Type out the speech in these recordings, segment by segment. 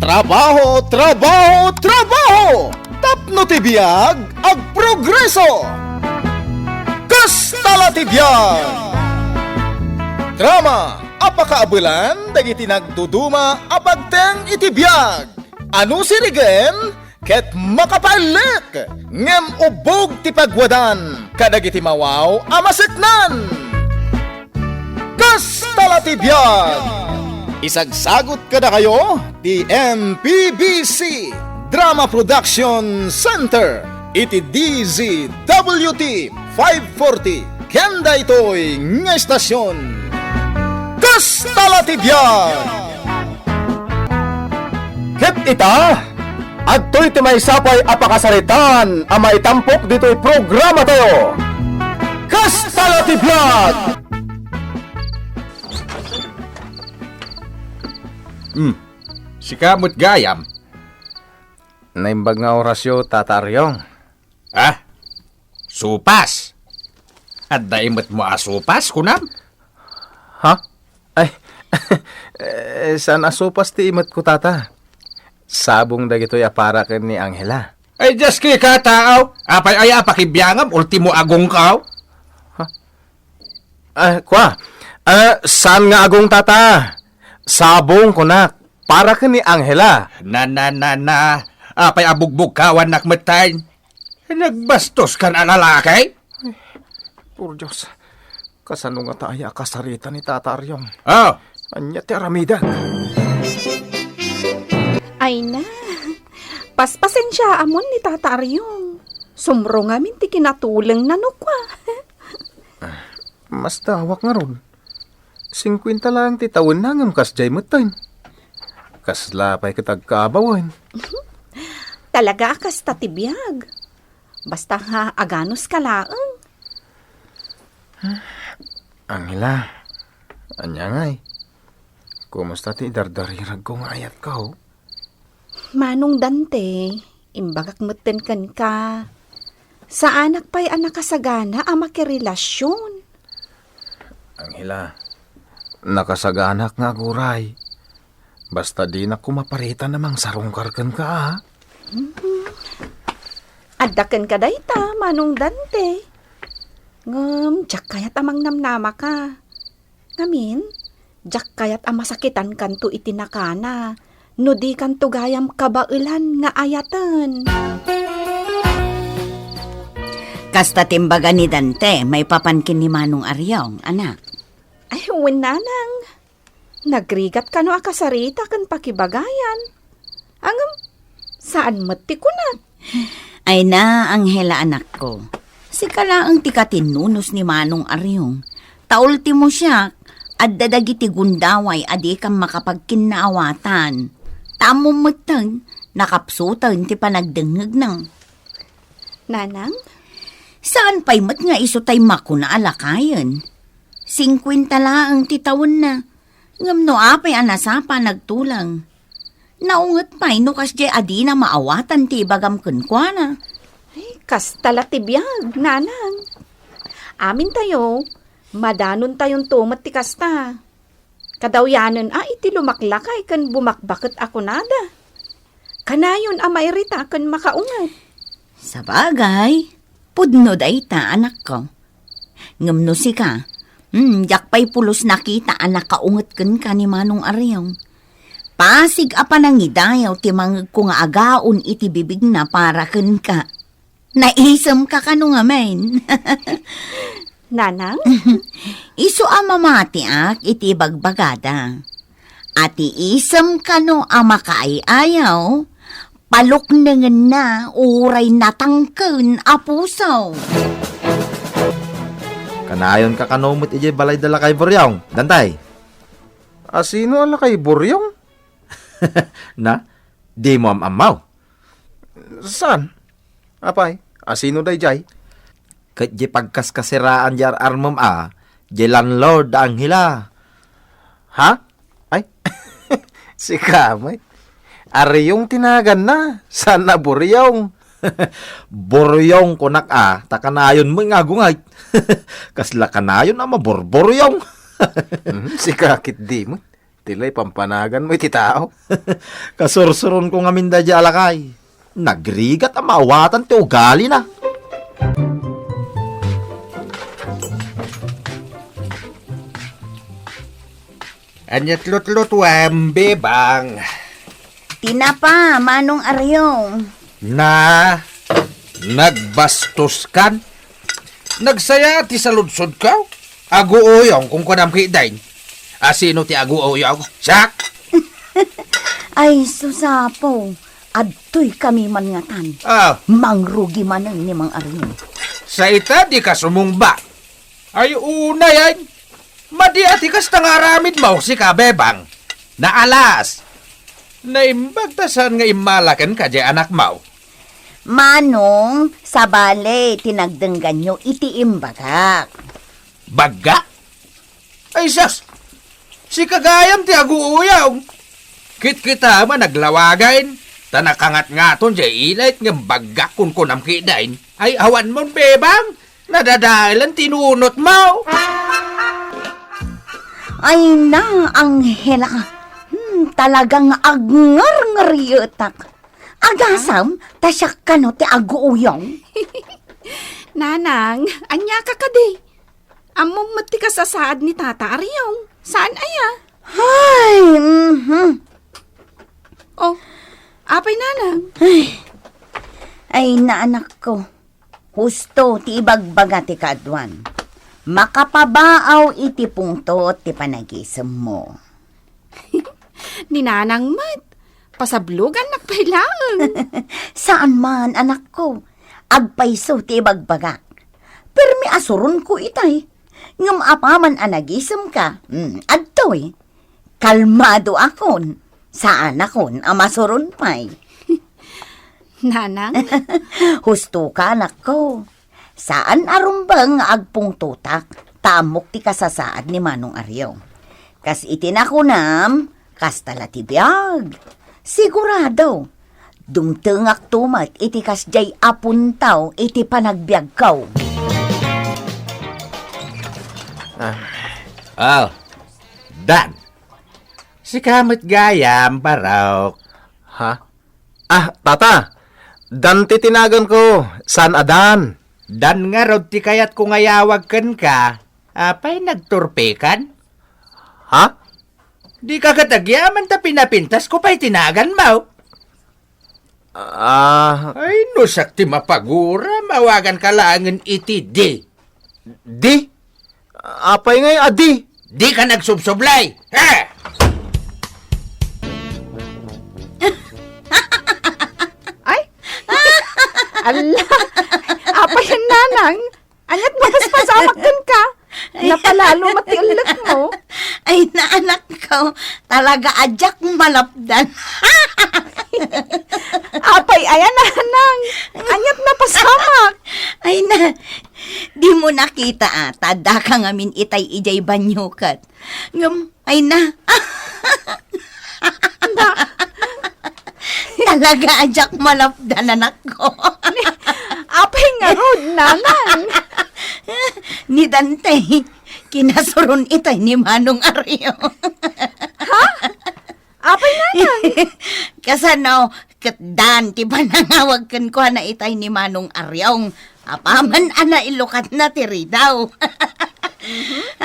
Trabaho, trabaho, trabaho! Tapno ti biag, ag progreso! Kastala ti biag! Drama, apakaabulan, dagiti nagduduma, apagteng iti biag! Ano sirigen? Ket makapalit! Ngem ubog ti pagwadan, kadagiti mawaw, amaseknan! Kastala ti biag! Isagsagot ka na kayo, di MPBC Drama Production Center, iti DZWT 540, kenda ito'y nga estasyon. Kastala ti biag! Ket ita, adto'y ti may sapay apakasaritan, ang maitampok dito'y programa tayo. Kastala ti biag! Sikamot gayam. Naimbag nga orasyo, tataryong. Ah, supas. At daimot mo asupas, kunam? Ha? Ay, saan asupas ti imot ko, tata? Sabong dagito'y aparakan ni Angela. Ay, just kay kataaw. Apay ay apakibiyangam, ultimo agong kaw. Saan nga agong, tata? Sabong ko na, para ka ni Angela. Na. Apay abugbog kawan nakmatay. Nagbastos ka na lalaki? Puro Diyos, kasano nga tayo kasarita ni tataryong? Oh, Anya ti aramidan. Ay na, paspasen siya amon ni Tata Aryong. Sumro nga min ti kinatulang nanukwa. Mas dawak nga ron. 50 lang ti taon na ngam kasjay matayin. Kaslapay kitagkabawan. Talaga akas tatibiyag. Basta ha aganos ka laang. Angela, anya ngay. Kumusta ti dardarirag ko nga ayat ka ho? Manong Dante, imbagak meten kan ka. Sa anak pa'y anak kasagana ang makirelasyon. Angela, nakasaganak nga guray. Basta di na kumaparita namang sarungkarkan ka, ha? Adakan ka dayta, Manong Dante. Ngam, jak kayat amang namnama ka. Ngamin, jak kayat ang masakitan kanto itinakana. No di kanto gayam kabailan nga ayatan. Kasta timbaga ni Dante, may papankin ni Manong Aryong, anak. Ay, winanang. Nagrigat ka no akasarita kan pakibagayan. Angam, saan mati ko na? Ay na, Angela anak ko. Si kalaang tikatinunos ni Manong Aryong. Taulti mo siya, at dadagiti gundaway adi kang makapagkinaawatan. Tamong matang, nakapsutan ti panagdengag ng. Nanang? Saan pa'y mat nga iso tay makuna alakayan? 50 laang titawon na. Ngam no apay anasapa nagtulang. Naungat pa'y no kasjay adi na maawatan ti bagam kunkwana. Ay, kastala tibiyag, nanang. Amin tayo, madanon tayong tumat ti kasta. Kadawyanan iti lumaklakay kan bumakbakit ako nada. Kanayon mairita kan makaungat. Sa bagay, pudno dayta anak ko. Ngam no si ka, yak pa'y pulos nakita anak kaungat ka ni Manong Aryong. Pasig apa nang idayaw ti mangag ko nga agaon iti bibig na para ken ka. Naisam ka kano nga men. Nanang? Iso amamati iti bagbagada. Ati isam kano ama kaayaw, palok nengen na uray natangken apusaw. Kanayon ka kanomot ije balay dala kay Buryong, Dantay. Asino ala kay Buryong? Na, di mo amaw. Saan? Apay, asino day jay? Kat je pagkaskasiraan jar armam je landlord ang hila. Ha? Ay, si Kamay. Aryong tinagan na. Saan na Buryong? Buryong kunak takanayon mo nga gungay. Kasla kanayon maborboryong. Si kakit di mo. Tilay pampanagan mo iti tao. Kasursuron ko nga minda di alakay. Nagrigat ang maawatan ti ugali na. Anyat lut-lutwam, bebang. Tinapa, Manong Aryong. Na, nagbastos kan? Nagsaya ti saludsod ka? Aguoyong kung kanam kidain. Sino ti aguoyong? Sak! Ay, susapo. Adtoy kami mangatan. Mangrugi man ni Mang Aryong. Sa ita di ka sumungba. Ay una yan. Madi ati kas tangaramid mo si kabebang. Naalas. Naimbagtasan nga imalakan ka di anak mo. Manong, sa bale, tinagdenggan nyo iti imbagak. Baga? Ay sus! Si kagayam ti aguuyang. Kit-kita man naglawagain. Tanakangat-ngaton di ilait ng baga kun kunam kidain. Ay awan mo bebang. Nadadahilan tinunot mo. Ay na, Anghela. Talagang agnger-ngeryotak. Agasam, tasyak ka no ti aguuyong. Nanang, anya ka kadi. Among mati ka sa saad ni Tata Aryong. Saan aya? Ay, Oh, apay nanang. Ay, naanak ko. Husto ti ibagbaga ti kadwan. Makapabaaw iti pungto ti panagisem mo. Ni nanang mat. Pasablugan nakpailaang. Saan man, anak ko? Agpaiso ti ibagbaga. Permi asuron ko itay. Ngam apaman anagisem ka. Adtoy. Kalmado akon. Saan akon amasuron pay. Nanang, Husto ka, anak ko. Saan arumbang agpungtutak, tamok ti kasasaad ni Manong Aryong. Kas itinakunam, kas talatibiyag. Sigurado, dumtengak tumat iti kas jay apuntaw iti panagbiag kaw. Dan. Si kamit gayam paraw. Ha? Tata. Dan titinagan ko. San adan? Dan nga rod ti kayat kung ayawag kan ka. Apay nagturpekan? Ha? Di ka katagyaman ta pinapintas ko pa'y tinagan mo. Ay, nusak ti mapagura, mawagan ka langan iti di. Di? Apay ngay adi? Di ka nagsubsublay. Ha? ay. Ala, apay yan nanang. Anyat mas pasamaktan ka. Napalalo matiulak mo. Ay, naanak ko, talaga adyak malapdan. Apay, ayan nanang. Anyat na pasamak. Ay na, di mo nakita tada ka ngamin itay ijay banyukat. Ngam, ay na. Talaga adyak malapdan anak ko. Apay nga rod, nanang. Ni Dante, kinasuron itay ni Manong Aryo. Apay nanang. Kasano, katdan, ti panangawag kan ko na itay ni Manong Aryong. Apaman ana ilukat na tiri daw.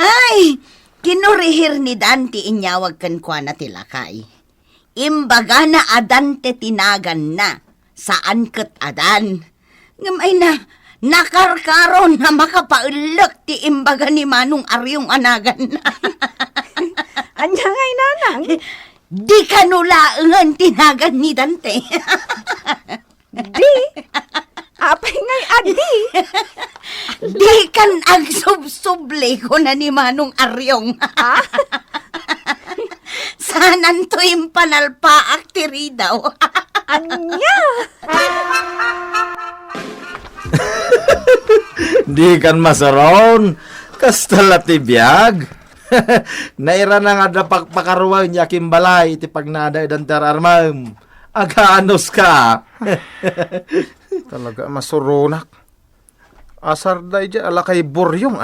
Ay, kinurihir ni Dante inyawag kan ko na tilakay. Imbaga na adante tinagan na. Saan kat adan? Ngamay na, nakarkaron na makapaulok ti imbaga ni Manong Aryong anagan na. Anya ngay nanang. Di ka nulaangan tinagan ni Dante. Di. Apay ngay adi. Di kan agsubsuble ko na ni Manong Aryong. Sanan to yung panalpaak tiri daw. Anya. Di kan masaron. Kastala ti biyag. Naira na nga napagpakaruan niya kimbalay iti pagnaday dan tararmam. Agaanos ka. Talaga masurunak. Asar day dya ala kay buryong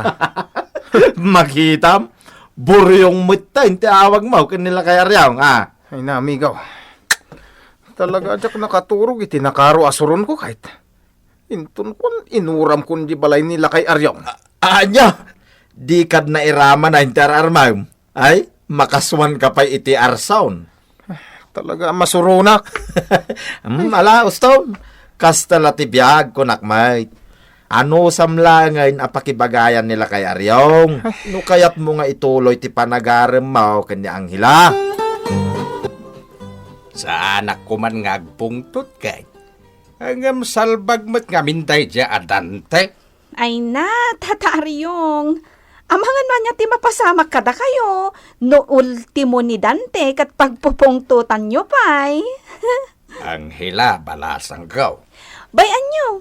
Makitam. Buryong mutain ti awag mo kanila kay Aryong, Ay na, amigaw. Talaga ajak nakaturog iti nakaro asuron ko kahit. Intun kun inuram kun di balay nila kay Aryong. Anya, di kad na irama na inter armam. Ay, makaswan ka pa iti arsaon. Talaga masurunak. Ala, uston. Kasta latibiyag ko nakmay. Ano samlangan apakibagayan nila kay Aryong? No kayat mo nga ituloy ti panagarem mo kanya ang hila. Sa anak ko man ngagpungtot kay. Hanggang salbag mo't nga mintay dya adante. Ay na, Tata Aryong. Amangan man niya ti mapasamak kada kayo. No ultimo ni Dante kat pagpupungtutan nyo pa'y. Ang hila balasang kaw. Bayan nyo,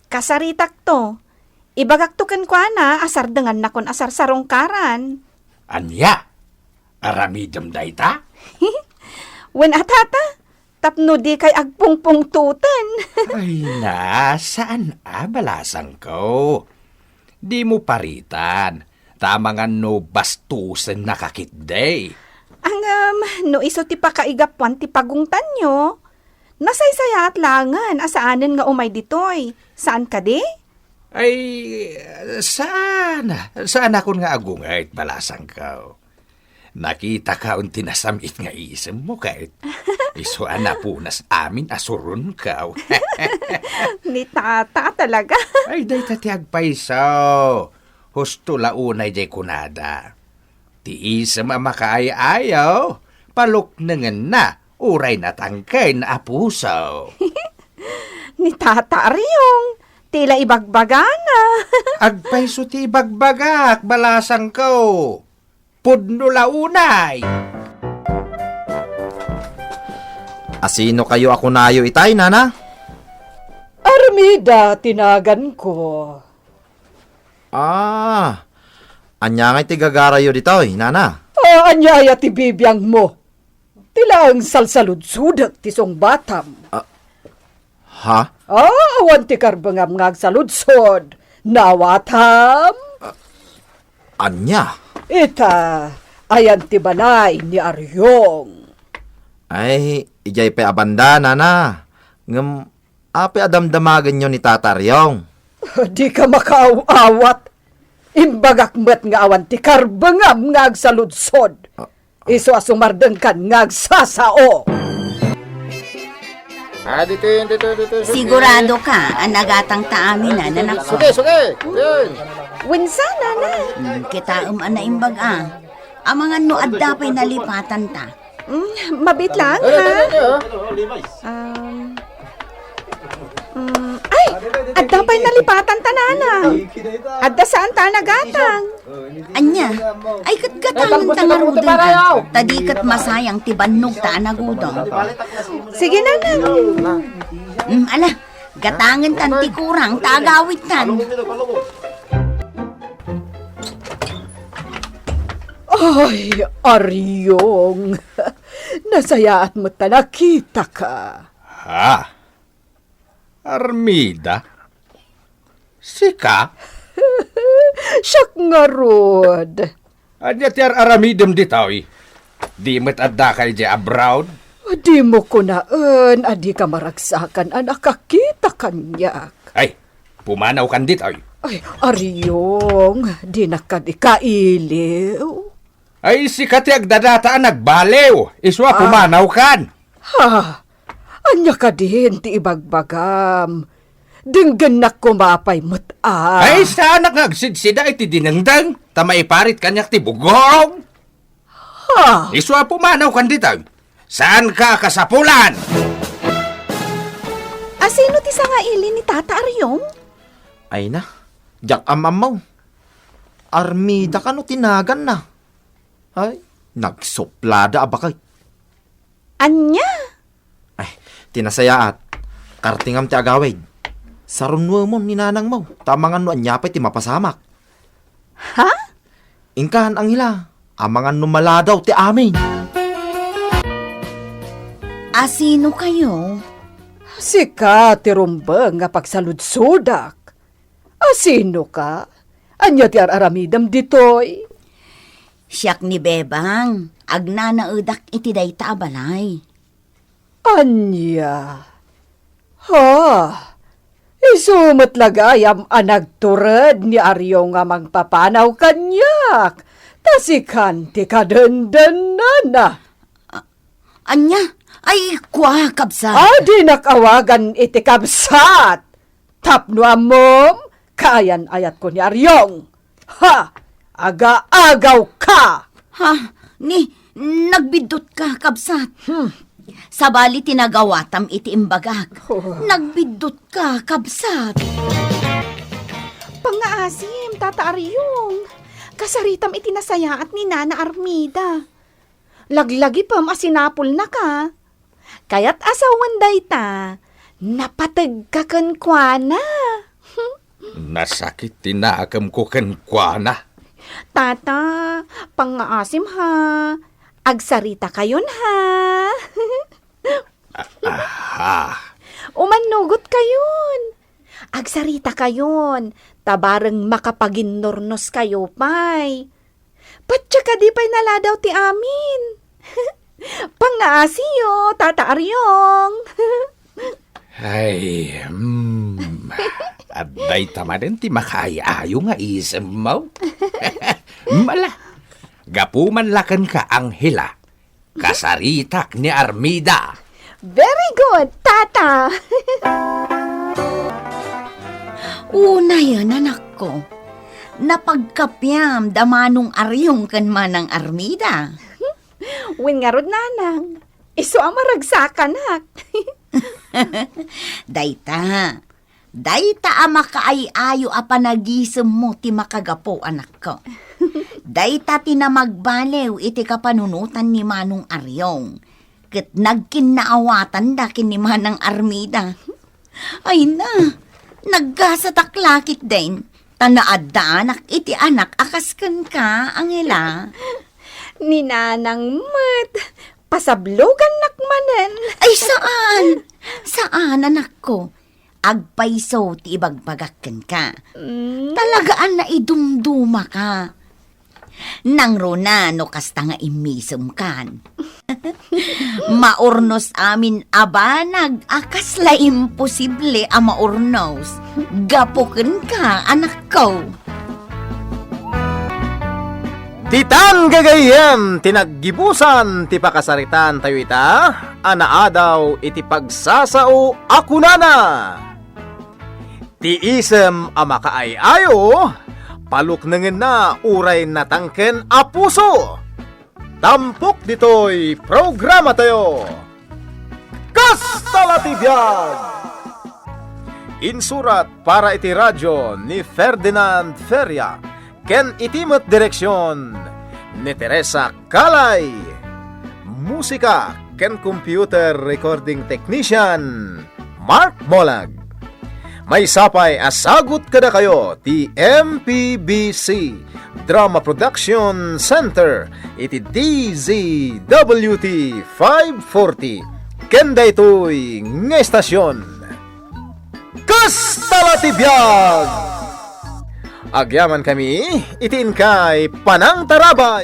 kasaritak to. Ibagak to ken kwa na, asar dengan na kon asar sarongkaran. Anya, aramidam dayta? Wen atata, tapno di kay agpungpungtutan. Ay na, saan balasang ko? Di mo paritan. Tama nga no bastusan nakakitday. Ang no iso ti pakaigapuan ti pagungtan nyo. Nasaysaya at langan, asaanan nga umay ditoy. Saan ka di? Ay, saan? Saan ako nga agungay balasang ko? Nakita ka unti nasamit nga isem mo kahit iso anapunas amin asurun ka. Ni tata talaga. Ay, day tatiag paisaw. Husto launay jay kunada. Ti isem ang makaay-ayaw. Palok nangan na. Uray na tangkay na apusaw. Ni tata Aryong, tila ibagbagana. Agpaiso ti bagbagak balasang ko. Pudno launay. Asino kayo ako nayo itay, nana? Armida, tinagan ko. Anya nga tigagarayo ditoy, nana. Anyaya ti bibiyang mo. Tila ang salsaludsudak ti song batam. Ha? Awan ti karbangam ngagsaludsod. Nawatam. Anya? Ita, ayan ti balay ni Aryong. Ay, ijay pa abanda, nana. Ngam, api adamdamagan nyo ni Tataryong. Di ka makaawat. Imbagak met nga awan ti karbangam ngagsaludsod. Iso asumardeng kan ngagsasao. Dito. Sigurado ka, ang nagatang taamin na nanak ko. Suge. Yun. Winsana na. Kita ana imbag Ang mga noad dapay nalipatan ta. Mabit lang, ha? Ay, adda pa'y nalipatan tanana. Adda saan ta nagatang? Anya, ay katgatangan ta nga rudeng ka. Tadikat masayang tibannog ta anagudong. Sige na. Ala, gatangan tan ti kurang, tagawit tan. Ay, Aryong. Nasayaat mo ta nakita ka. Ha? Armida? Sika? Siyak nga rod. Anya ti aramidem ditoy. Di met adda kay di abroad. Di mo kunaan, adi ka maragsakan ang nakakita kanyak. Ay, pumanaw kan ditoy. Ay, Aryong, di na ka di kailiw. Ay, si kati agdadataan nagbalew. Iswa pumanaw kan. Ha, anya ka din ti ibagbagam. Dinggan na kumapay mo't Ay, sana ngagsidsida iti dinengdeng. Tamaiparit kanyak ti bugong. Ha, Iswa pumanaw kan ditoy. Saan ka kasapulan? Asino ti nga ili ni Tata Aryong? Ay na, jak amamaw. Armida ka no tinagan na. Ay, nagsuplada abakay. Anya? Ay, tinasayaat. Kartingam ti agawid. Sarunwa mo ni nanang mo. Tamangan no anyapay ti mapasamak. Ha? Ingkahan ang hila. Amangan no maladaw ti amin. Asino kayo? sika ti rumbeng nga pagsaludsudak. Asino ka? Anya ti aramidam ditoy? Siyak ni Bebang, agnanaudak iti dayta abalay. Anya. Ha? Isumat lagayam anagturad ni Aryo nga mangpapanaw kanyak. Tasikan ti kadandanan na. Anya, ay kwa kabsa. Adi nakawagan iti kabsat. Tapno amom, kayan ayat ko ni Aryong. Ha! Aga-agaw ka! Ha, nagbidot ka kabsat. Sabali tinagawatam iti imbagak. Nagbidot ka kabsat. Pangaasim, Tata Aryong. Kasaritam itinasayaat ni Nana Armida. Laglagi pam asinapol na ka. Kaya't asawan dayta, napatag ka kankwana. Nasakit tinaakam ko kenkwana. Tata, pangaasim ha. Agsarita kayon ha. Umanugot kayon. Agsarita kayon. Tabareng makapaginnornos kayo pay. Patya ka di pay naladaw ti amin. Pangaasiyo, Tata Aryong. Ay, aday tamarin ti makaayayo nga isem mo. Mala, gapuman lakan ka Anghela. Kasaritak ni Armida. Very good, Tata. Una yan, anak ko. Napagkapyam damanong Aryong kan manang Armida. Win nga rod nanang. Iso ang maragsakan hak. Dayta ama kaay-ayo a panagisem mo ti makagapo, anak ko. Dayta tinamagbalew iti kapanunutan ni Manong Aryong. Ket nagkinaawatan dakin ni Manang Armida. Ay na, naggasataklakit din. Tanaad da anak iti anak akasken ka, Anghela. Ni nanang mat. Pasablogan nakmanen. Ay saan? Saan, anak ko? Agpaiso ti ibagbagakken ka. Talagaan na idumduma ka. Nang rona no kasta nga imisem kan. Maurnos amin abanag akas la imposible a maurnos. Gapuken ka, anak ko. Titan gagayem, tinaggibusan, ti pakasaritan tayo ita, anaadaw iti pagsasao akunana. Ti isem ama kaay-ayo, paluknengen na uray natangken a puso. Tampok ditoy programa tayo. Kastalatibyan! Insurat para iti radyo ni Ferdinand Feria. Ken itimot direksyon ni Teresa Kalay. Musika ken computer recording technician Mark Molag. May sapay asagot kada kayo ti MPBC Drama Production Center iti DZWT 540. Ken daytoy nga estasyon. Kastalatibyan! Agyaman kami, itiin kay Panang Tarabay.